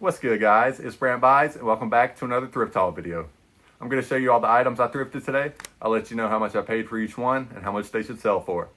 What's good, guys? It's Brant Buys, and welcome back to another thrift haul video. I'm going to show you all the items I thrifted today. I'll let you know how much I paid for each one and how much they should sell for.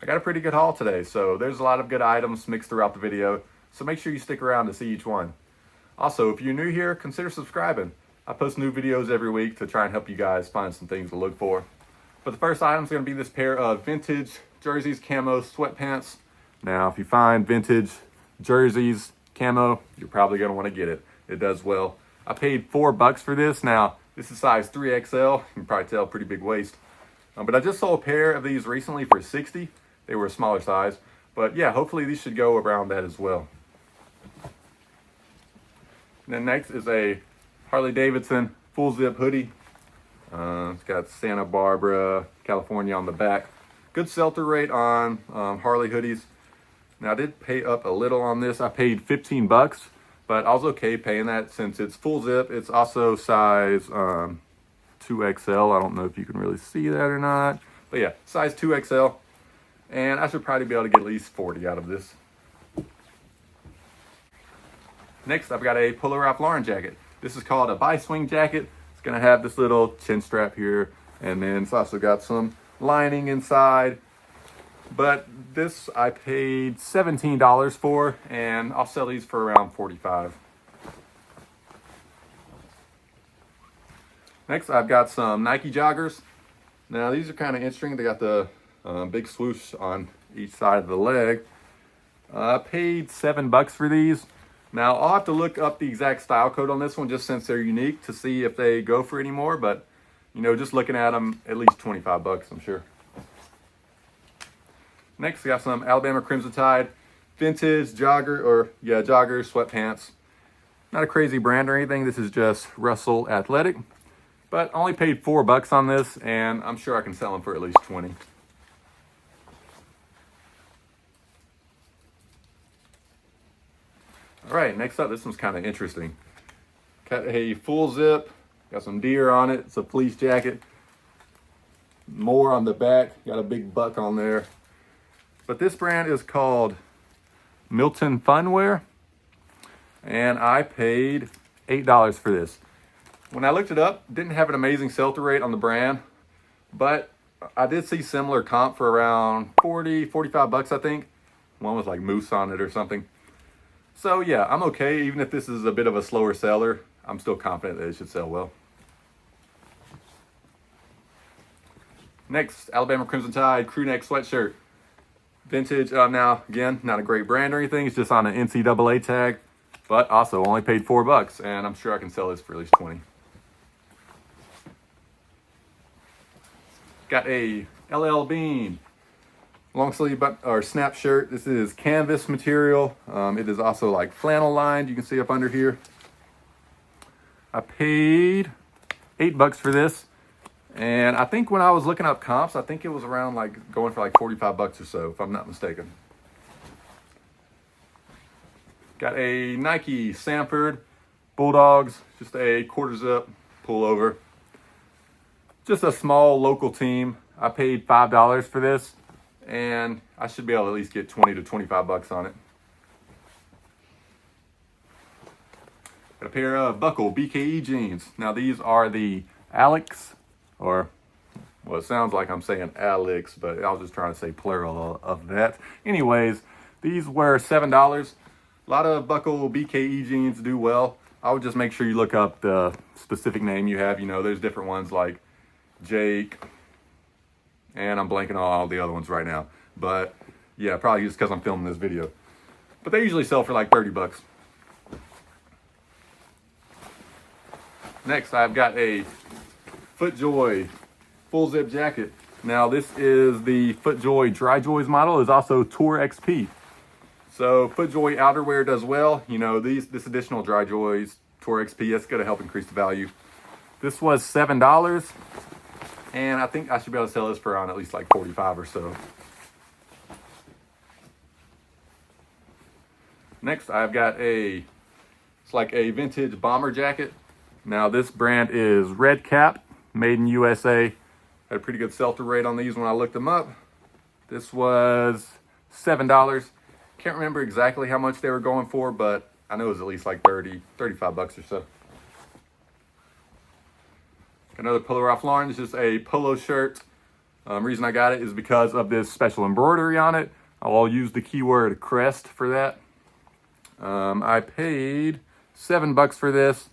I got a pretty good haul today, so there's a lot of good items mixed throughout the video, so make sure you stick around to see each one. Also, if you're new here, consider subscribing. I post new videos every week to try and help you guys find some things to look for. But the first item is going to be this pair of vintage jerseys camo sweatpants. Now, if you find vintage jerseys camo, you're probably going to want to get it. It does well. I paid $4 for this. Now, this is size 3XL. You can probably tell, pretty big waist. But I just sold a pair of these recently for $60. They were a smaller size. But yeah, hopefully these should go around that as well. And then next is a Harley Davidson full zip hoodie. It's got Santa Barbara, California on the back. Good sell-through rate on Harley hoodies. Now I did pay up a little on this. I paid $15, but I was okay paying that since it's full zip. It's also size 2XL. I don't know if you can really see that or not, but yeah, size 2XL. And I should probably be able to get at least 40 out of this. Next, I've got a Polo Ralph Lauren jacket. This is called a bi-swing jacket. It's gonna have this little chin strap here, and then it's also got some lining inside. But this I paid $17 for, and I'll sell these for around $45. Next, I've got some Nike joggers. Now these are kind of interesting. They got the big swoosh on each side of the leg. I paid $7 for these. Now I'll have to look up the exact style code on this one just since they're unique to see if they go for any more, but you know, just looking at them, at least $25, I'm sure. Next, we got some Alabama Crimson Tide vintage joggers, sweatpants. Not a crazy brand or anything. This is just Russell Athletic, but I only paid $4 on this, and I'm sure I can sell them for at least 20. All right, next up, this one's kind of interesting. Got a full zip, got some deer on it. It's a fleece jacket. More on the back, got a big buck on there. But this brand is called Milton Funwear, and I paid $8 for this. When I looked it up, didn't have an amazing sell-through rate on the brand, but I did see similar comp for around 40, $45, I think. One was like moose on it or something. So yeah, I'm okay. Even if this is a bit of a slower seller, I'm still confident that it should sell well. Next, Alabama Crimson Tide crew neck sweatshirt. Vintage. Now, again, not a great brand or anything. It's just on an NCAA tag, but also only paid $4, and I'm sure I can sell this for at least 20. Got a LL Bean long sleeve or snap shirt. This is canvas material. It is also like flannel lined. You can see up under here. I paid $8 for this. And I think when I was looking up comps, I think it was around like going for like $45 or so, if I'm not mistaken. Got a Nike Sanford Bulldogs, just a quarter zip pullover. Just a small local team. I paid $5 for this, and I should be able to at least get 20 to $25 on it. Got a pair of Buckle BKE jeans. Now these are the Alex, or well, it sounds like I'm saying Alex, but I was just trying to say plural of that. Anyways, these were $7. A lot of Buckle BKE jeans do well. I would just make sure you look up the specific name you have. You know, there's different ones like Jake, and I'm blanking on all the other ones right now. But yeah, probably just because I'm filming this video. But they usually sell for like $30. Next, I've got a FootJoy full zip jacket. Now this is the FootJoy Dry Joys model. Is also Tour XP. So FootJoy outerwear does well. You know, this additional Dry Joys Tour XP, that's going to help increase the value. This was $7, and I think I should be able to sell this for around at least like 45 or so. Next, I've got it's like a vintage bomber jacket. Now this brand is Red Cap, made in USA. Had a pretty good sell-through rate on these when I looked them up. This was $7. Can't remember exactly how much they were going for, but I know it was at least like 30, 35 bucks or so. Another Polo Ralph Lauren. It's just a polo shirt. Reason I got it is because of this special embroidery on it. I'll use the keyword crest for that. I paid $7 for this,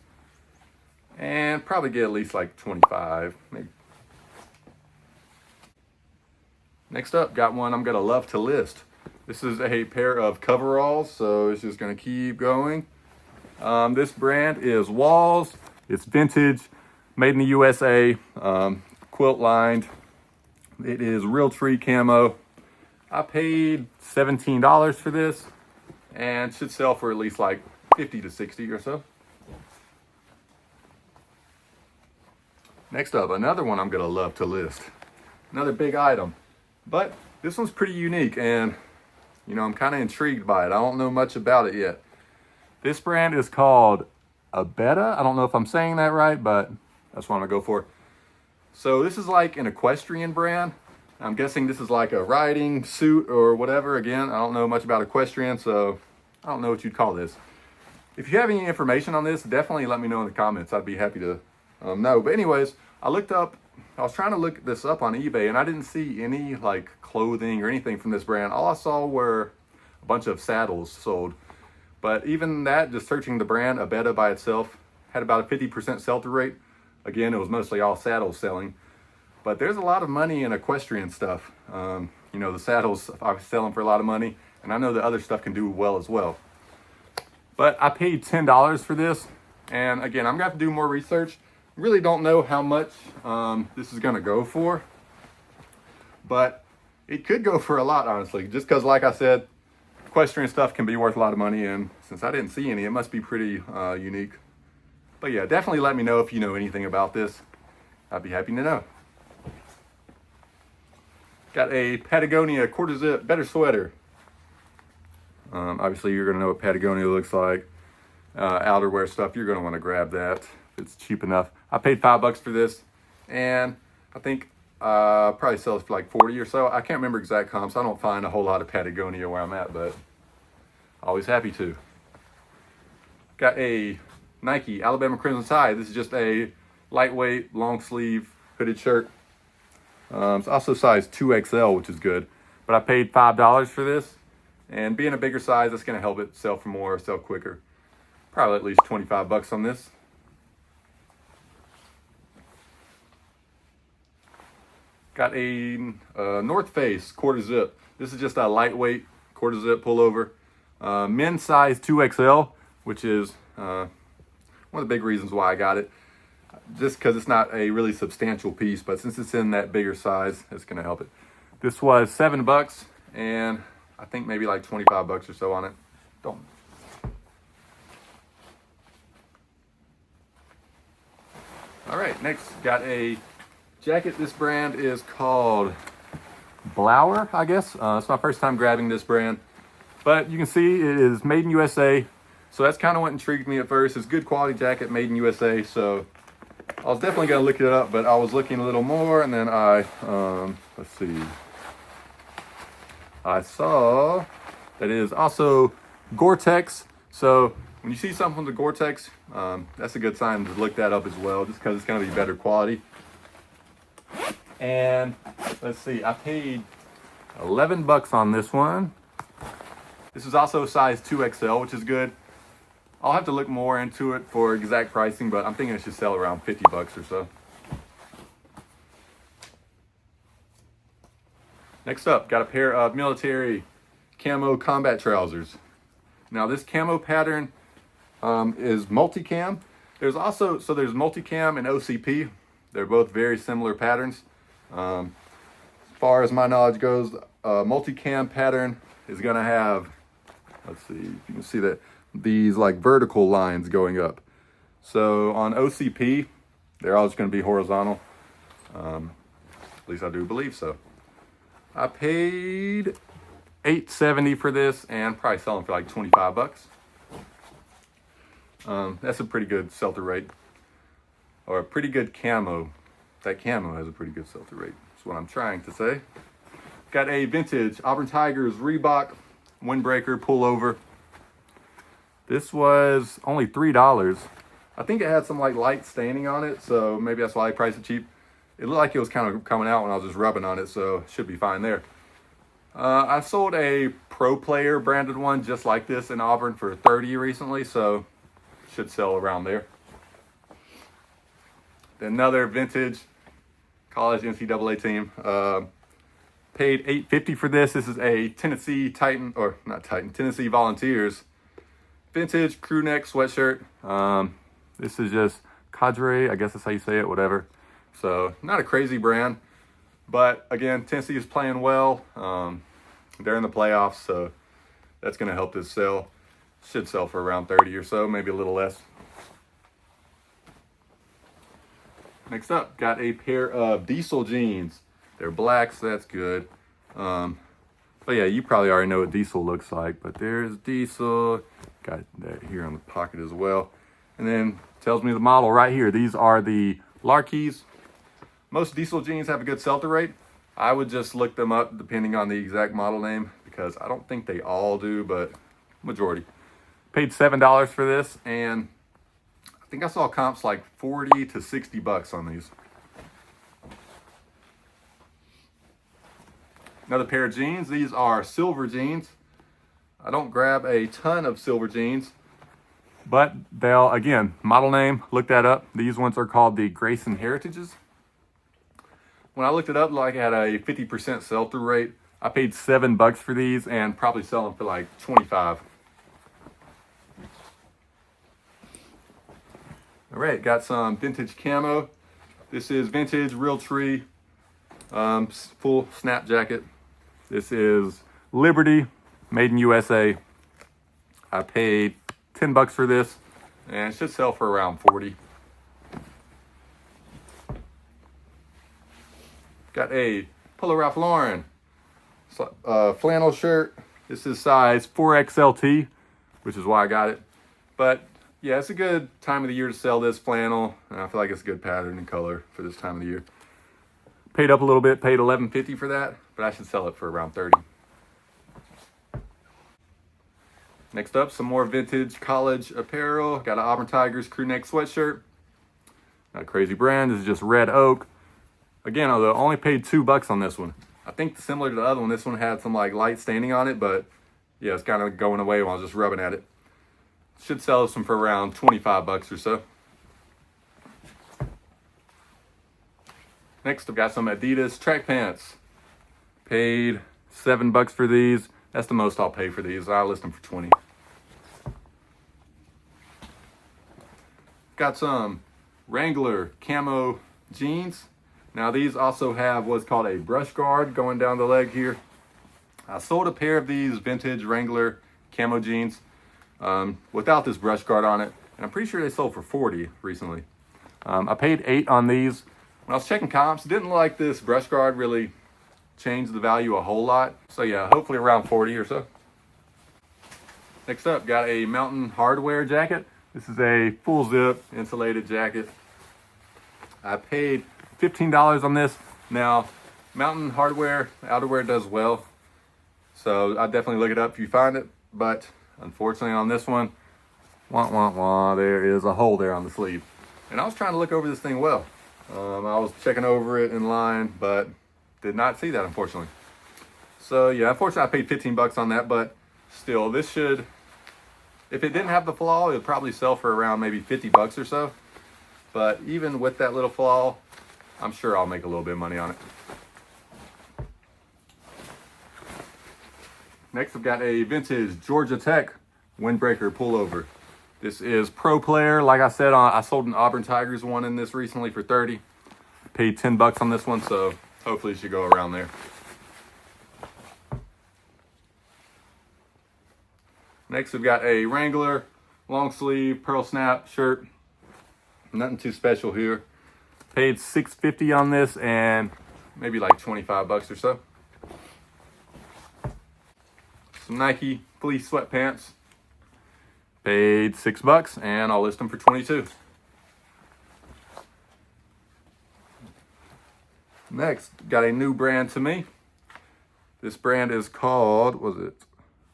and probably get at least like 25, maybe. Next up, got one I'm gonna love to list. This is a pair of coveralls, so it's just gonna keep going. This brand is Walls. It's vintage, made in the USA, quilt lined. It is real tree camo. I paid $17 for this, and should sell for at least like 50 to 60 or so. Next up, another one I'm gonna love to list. Another big item, but this one's pretty unique, and you know, I'm kind of intrigued by it. I don't know much about it yet. This brand is called Abeta. I don't know if I'm saying that right, but that's what I'm gonna go for. So this is like an equestrian brand. I'm guessing this is like a riding suit or whatever. Again, I don't know much about equestrian, so I don't know what you'd call this. If you have any information on this, definitely let me know in the comments. I'd be happy to know. But anyways, I was trying to look this up on eBay, and I didn't see any like clothing or anything from this brand. All I saw were a bunch of saddles sold. But even that, just searching the brand, Abeta by itself, had about a 50% sell-through rate. Again, it was mostly all saddles selling. But there's a lot of money in equestrian stuff. You know, the saddles are selling for a lot of money, and I know the other stuff can do well as well. But I paid $10 for this, and again, I'm gonna have to do more research. Really don't know how much this is gonna go for, but it could go for a lot, honestly, just because, like I said, equestrian stuff can be worth a lot of money, and since I didn't see any, it must be pretty unique. But yeah, definitely let me know if you know anything about this. I'd be happy to know. Got a Patagonia quarter zip better sweater. Obviously, you're going to know what Patagonia looks like. Outerwear stuff, you're going to want to grab that if it's cheap enough. I paid $5 for this, and I think probably sells for like 40 or so. I can't remember exact comps. I don't find a whole lot of Patagonia where I'm at, but always happy to. Got a Nike Alabama Crimson Tide. This is just a lightweight, long sleeve, hooded shirt. It's also size 2XL, which is good. But I paid $5 for this. And being a bigger size, that's going to help it sell for more, sell quicker. Probably at least 25 bucks on this. Got a North Face quarter zip. This is just a lightweight quarter zip pullover. Men's size 2XL, which is one of the big reasons why I got it. Just because it's not a really substantial piece, but since it's in that bigger size, it's going to help it. This was $7, and I think maybe like 25 bucks or so on it. Don't. All right, next got a jacket. This brand is called Blower, I guess. It's my first time grabbing this brand, but you can see it is made in USA. So that's kind of what intrigued me at first. It's good quality jacket, made in USA. So I was definitely gonna look it up, but I was looking a little more, and then I, let's see. I saw that it is also Gore-Tex. So when you see something with Gore-Tex, that's a good sign to look that up as well, just because it's gonna be better quality. And let's see, I paid $11 on this one. This is also size 2XL, which is good. I'll have to look more into it for exact pricing, but I'm thinking it should sell around 50 bucks or so. Next up, got a pair of military camo combat trousers. Now this camo pattern is multicam. There's multicam and OCP. They're both very similar patterns. As far as my knowledge goes, multicam pattern is gonna have, let's see if you can see that, these like vertical lines going up. So on OCP, they're all just going to be horizontal. At least I do believe so. I paid $8.70 for this, and probably selling for like 25 bucks. That's a pretty good sell-through rate, or a pretty good camo. That camo has a pretty good sell-through rate. That's what I'm trying to say. Got a vintage Auburn Tigers Reebok windbreaker pullover. This was only $3. I think it had some like light staining on it, so maybe that's why I priced it cheap. It looked like it was kind of coming out when I was just rubbing on it, so it should be fine there. I sold a Pro Player branded one just like this in Auburn for $30 recently, so should sell around there. Then another vintage college NCAA team. Paid $8.50 for this. This is a Tennessee Titan, or not Titan, Tennessee Volunteers vintage crew neck sweatshirt. This is just Cadre, I guess that's how you say it, whatever. So not a crazy brand, but again, Tennessee is playing well. They're in the playoffs, so that's going to help this sell. Should sell for around 30 or so, maybe a little less. Next up, got a pair of Diesel jeans. They're black, so that's good. But yeah, you probably already know what Diesel looks like, but there's Diesel. Got that here on the pocket as well. And then tells me the model right here. These are the Larkeys. Most Diesel jeans have a good sell-through rate. I would just look them up depending on the exact model name, because I don't think they all do, but majority. Paid $7 for this, and I think I saw comps like 40 to 60 bucks on these. Another pair of jeans. These are silver jeans. I don't grab a ton of silver jeans, but they'll, again, model name, look that up. These ones are called the Grayson Heritages. When I looked it up, like, it had a 50% sell-through rate. I paid $7 for these and probably sell them for like 25. All right, got some vintage camo. This is vintage Realtree full snap jacket. This is Liberty, made in USA. I paid $10 for this, and it should sell for around 40. Got a Polo Ralph Lauren flannel shirt. This is size 4XLT, which is why I got it. But yeah, it's a good time of the year to sell this flannel, and I feel like it's a good pattern and color for this time of the year. Paid up a little bit, paid $11.50 for that, but I should sell it for around 30. Next up, some more vintage college apparel. Got an Auburn Tigers crew neck sweatshirt. Not a crazy brand. This is just red oak. Again, I only paid $2 on this one. I think similar to the other one, this one had some like light staining on it, but yeah, it's kind of going away while I was just rubbing at it. Should sell this one for around 25 bucks or so. Next, I've got some Adidas track pants. Paid $7 for these. That's the most I'll pay for these. I'll list them for 20. Got some Wrangler camo jeans. Now these also have what's called a brush guard going down the leg here. I sold a pair of these vintage Wrangler camo jeans without this brush guard on it, and I'm pretty sure they sold for 40 recently. I paid $8 on these. When I was checking comps, didn't look like this brush guard really changed the value a whole lot. So yeah, hopefully around 40 or so. Next up, got a Mountain Hardwear jacket. This is a full zip insulated jacket. I paid $15 on this. Now, Mountain Hardwear, outerwear does well, so I definitely look it up if you find it. But unfortunately on this one, there is a hole there on the sleeve. And I was trying to look over this thing well. I was checking over it in line, but did not see that, unfortunately. So yeah, unfortunately I paid 15 bucks on that, but still, this should, if it didn't have the flaw, it would probably sell for around maybe 50 bucks or so. But even with that little flaw, I'm sure I'll make a little bit of money on it. Next, I've got a vintage Georgia Tech windbreaker pullover. This is Pro Player. Like I said, I sold an Auburn Tigers one in this recently for 30. Paid 10 bucks on this one, so hopefully it should go around there. Next, we've got a Wrangler long sleeve pearl snap shirt. Nothing too special here. Paid $6.50 on this and maybe like 25 bucks or so. Some Nike fleece sweatpants. Paid $6 and I'll list them for 22. Next, got a new brand to me. This brand is called,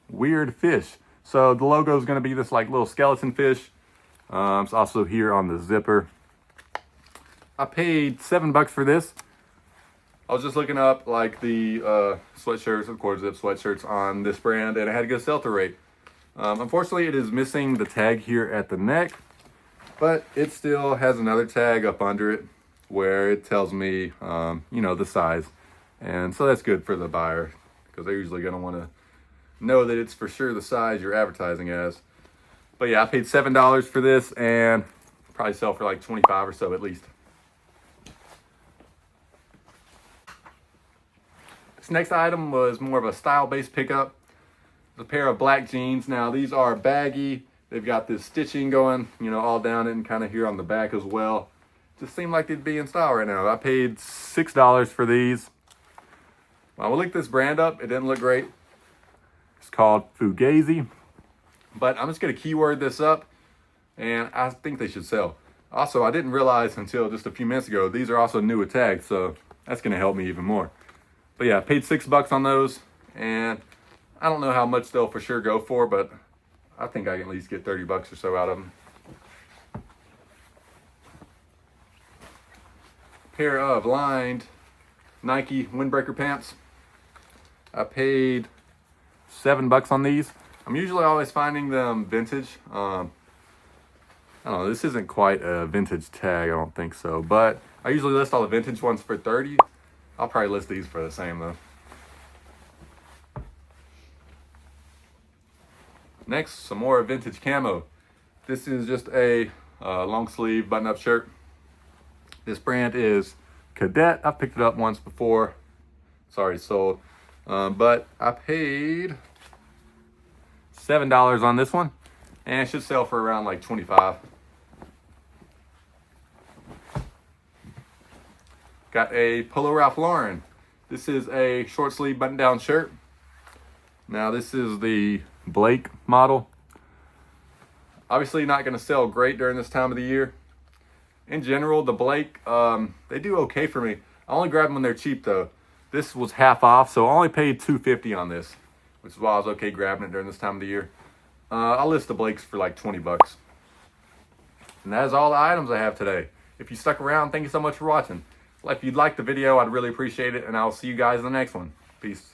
Weird Fish. So the logo is going to be this like little skeleton fish. It's also here on the zipper. I paid $7 for this. I was just looking up like the sweatshirts, of course, zip sweatshirts on this brand, and it had a good sell-through rate. Unfortunately, it is missing the tag here at the neck, but it still has another tag up under it where it tells me, you know, the size. And so that's good for the buyer because they're usually going to want to know that it's for sure the size you're advertising as. But yeah, I paid $7 for this and probably sell for like 25 or so at least. This next item was more of a style-based pickup. It's a pair of black jeans. Now these are baggy. They've got this stitching going, you know, all down it and kind of here on the back as well. Just seem like they'd be in style right now. I paid $6 for these. When I looked this brand up, it didn't look great. It's called Fugazi. But I'm just going to keyword this up, and I think they should sell. Also, I didn't realize until just a few minutes ago, these are also new with tags, so that's going to help me even more. But yeah, I paid $6 on those, and I don't know how much they'll for sure go for, but I think I can at least get 30 bucks or so out of them. Pair of lined Nike windbreaker pants. I paid $7 on these. I'm usually always finding them vintage. I don't know, this isn't quite a vintage tag, I don't think so, but I usually list all the vintage ones for 30. I'll probably list these for the same though. Next, some more vintage camo. This is just a long sleeve button up shirt. This brand is Cadet. I've picked it up once before. It's already sold. But I paid $7 on this one, and it should sell for around like 25. Got a Polo Ralph Lauren. This is a short sleeve button down shirt. Now this is the Blake model. Obviously not going to sell great during this time of the year. In general, the Blake, they do okay for me. I only grab them when they're cheap though. This was half off, so I only paid $2.50 on this, which is why I was okay grabbing it during this time of the year. I'll list the Blakes for like 20 bucks. And that is all the items I have today. If you stuck around, thank you so much for watching. If you'd like the video, I'd really appreciate it, and I'll see you guys in the next one. Peace.